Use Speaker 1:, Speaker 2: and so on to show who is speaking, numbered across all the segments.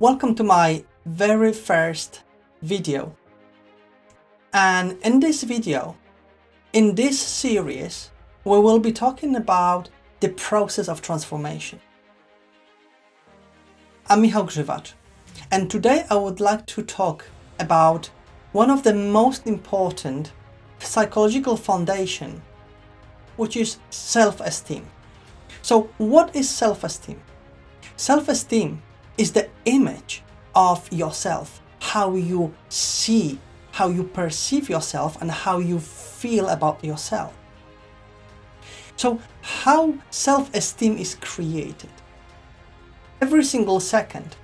Speaker 1: Welcome to my very first video. And in this video, in this series, we will be talking about the process of transformation. I'm Michał Grzywacz, and today I would like to talk about one of the most important psychological foundation, which is self-esteem. So what is self-esteem? Self-esteem is the image of yourself, how you see, how you perceive yourself, and how you feel about yourself. So how self-esteem is created? Every single second,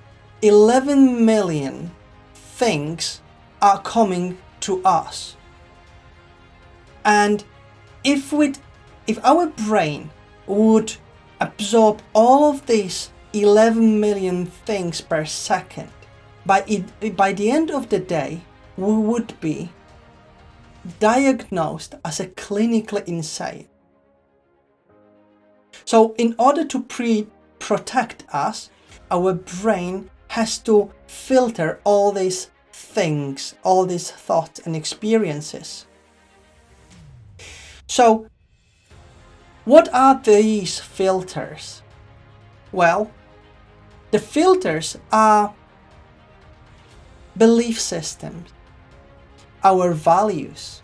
Speaker 1: 11 million things are coming to us. And if our brain would absorb all of these 11 million things per second, by the end of the day, we would be diagnosed as a clinically insane. So in order to protect us, our brain has to filter all these things, all these thoughts and experiences. So what are these filters? Well, the filters are belief systems, our values,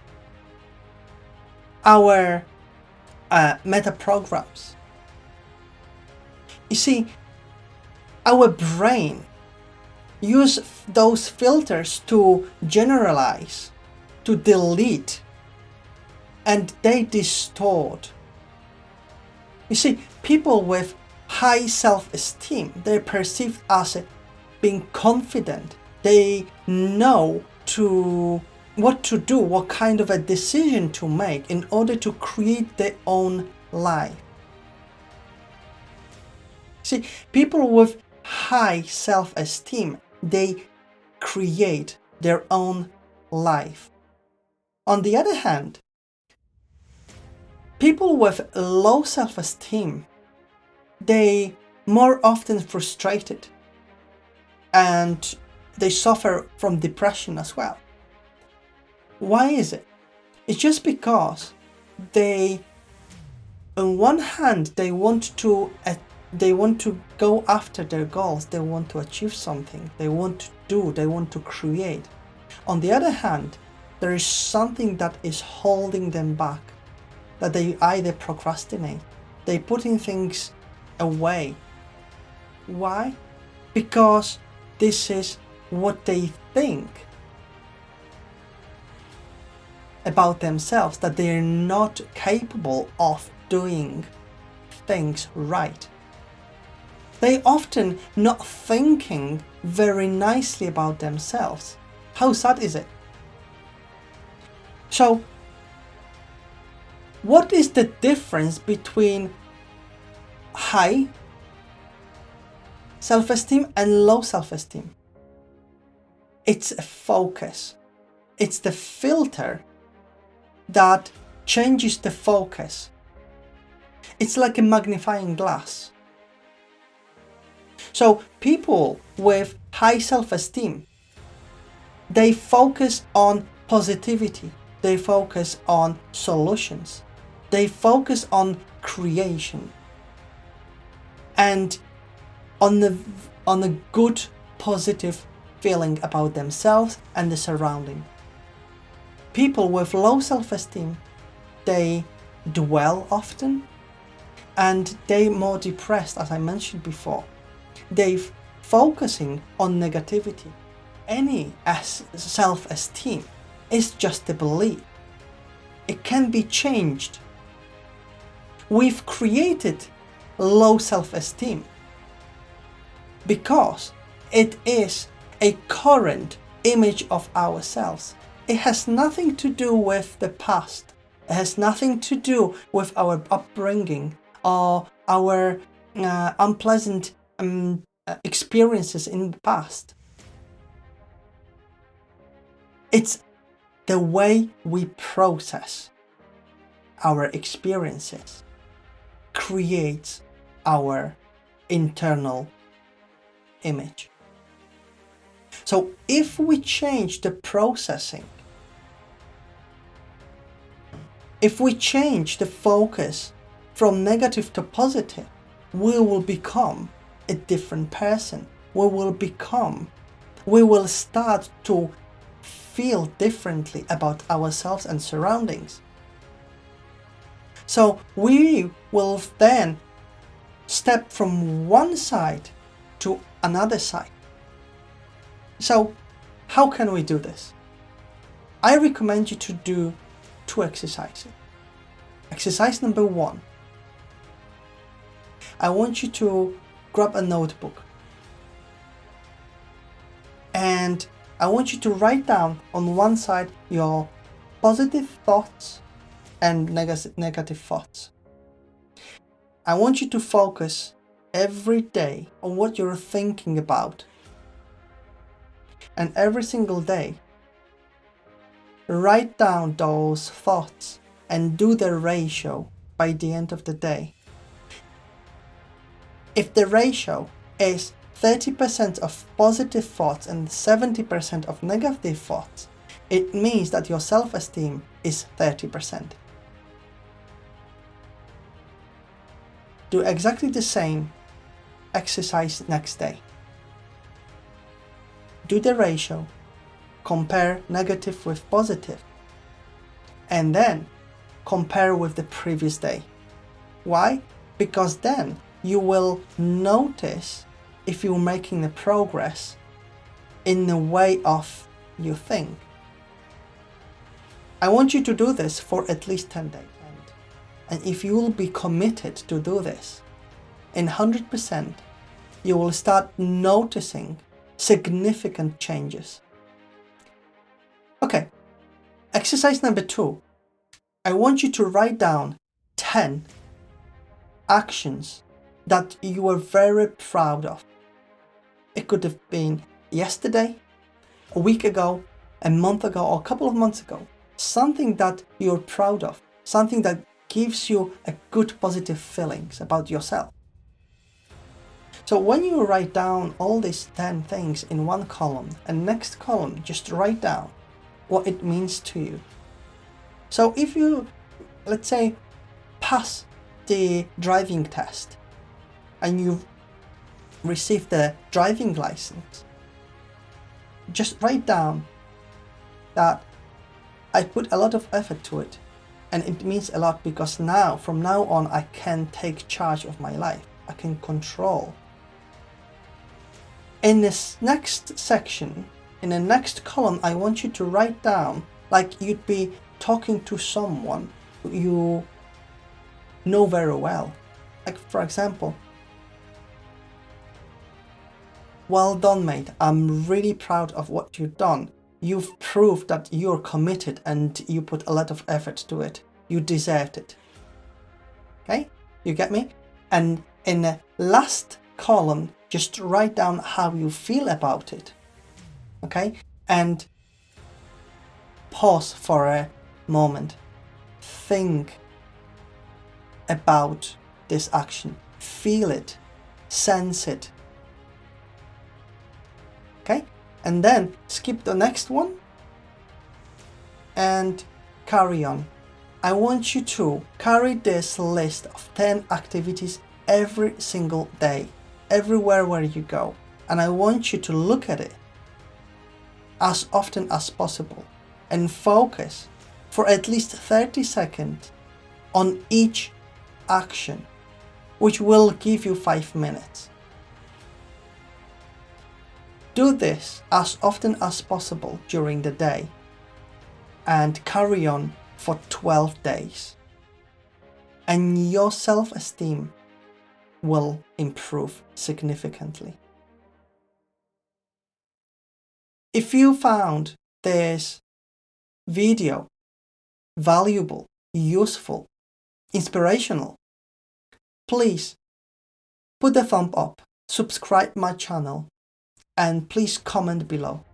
Speaker 1: our meta programs. You see, our brain uses those filters to generalize, to delete, and they distort. You see, people with high self-esteem, they're perceived as being confident. They know what to do, what kind of a decision to make in order to create their own life. See, people with high self-esteem, they create their own life. On the other hand, people with low self-esteem, they more often frustrated and they suffer from depression as well. Why is it? It's just because they, on one hand, they want to go after their goals, they want to achieve something, they want to create. On the other hand, there is something that is holding them back, that they either procrastinate, they're putting things away. Why? Because this is what they think about themselves, that they're not capable of doing things right. They often not thinking very nicely about themselves. How sad is it? So, what is the difference between high self-esteem and low self-esteem? It's a focus. It's the filter that changes the focus. It's like a magnifying glass. So people with high self-esteem, they focus on positivity. They focus on solutions. They focus on creation and on a good, positive feeling about themselves and the surrounding. People with low self-esteem, they dwell often and they're more depressed, as I mentioned before. They're focusing on negativity. Any self-esteem is just a belief. It can be changed. We've created low self-esteem because it is a current image of ourselves. It has nothing to do with the past. It has nothing to do with our upbringing or our unpleasant experiences in the past. It's the way we process our experiences creates our internal image. So if we change the processing, if we change the focus from negative to positive, we will become a different person. We will start to feel differently about ourselves and surroundings. So we will then step from one side to another side. So how can we do this? I recommend you to do 2 exercises. Exercise number 1. I want you to grab a notebook and I want you to write down on one side your positive thoughts and negative thoughts. I want you to focus every day on what you're thinking about. And every single day, write down those thoughts and do the ratio by the end of the day. If the ratio is 30% of positive thoughts and 70% of negative thoughts, it means that your self-esteem is 30%. Do exactly the same exercise next day. Do the ratio, compare negative with positive, and then compare with the previous day. Why? Because then you will notice if you're making the progress in the way of you think. I want you to do this for at least 10 days. And if you will be committed to do this, in 100%, you will start noticing significant changes. Okay, exercise number 2. I want you to write down 10 actions that you are very proud of. It could have been yesterday, a week ago, a month ago, or a couple of months ago. Something that you're proud of, something that gives you a good positive feelings about yourself. So when you write down all these 10 things in one column, and next column, just write down what it means to you. So if you, let's say, pass the driving test and you've received the driving license, just write down that I put a lot of effort to it. And it means a lot because now, from now on, I can take charge of my life. I can control. In this next section, in the next column, I want you to write down like you'd be talking to someone you know very well. Like, for example, well done, mate. I'm really proud of what you've done. You've proved that you're committed and you put a lot of effort to it. You deserved it. Okay? You get me? And in the last column, just write down how you feel about it. Okay? And pause for a moment. Think about this action. Feel it. Sense it. Okay? And then skip the next one and carry on. I want you to carry this list of 10 activities every single day, everywhere where you go. And I want you to look at it as often as possible and focus for at least 30 seconds on each action, which will give you 5 minutes. Do this as often as possible during the day and carry on for 12 days. And your self-esteem will improve significantly. If you found this video valuable, useful, inspirational, please put a thumb up, subscribe my channel, and please comment below.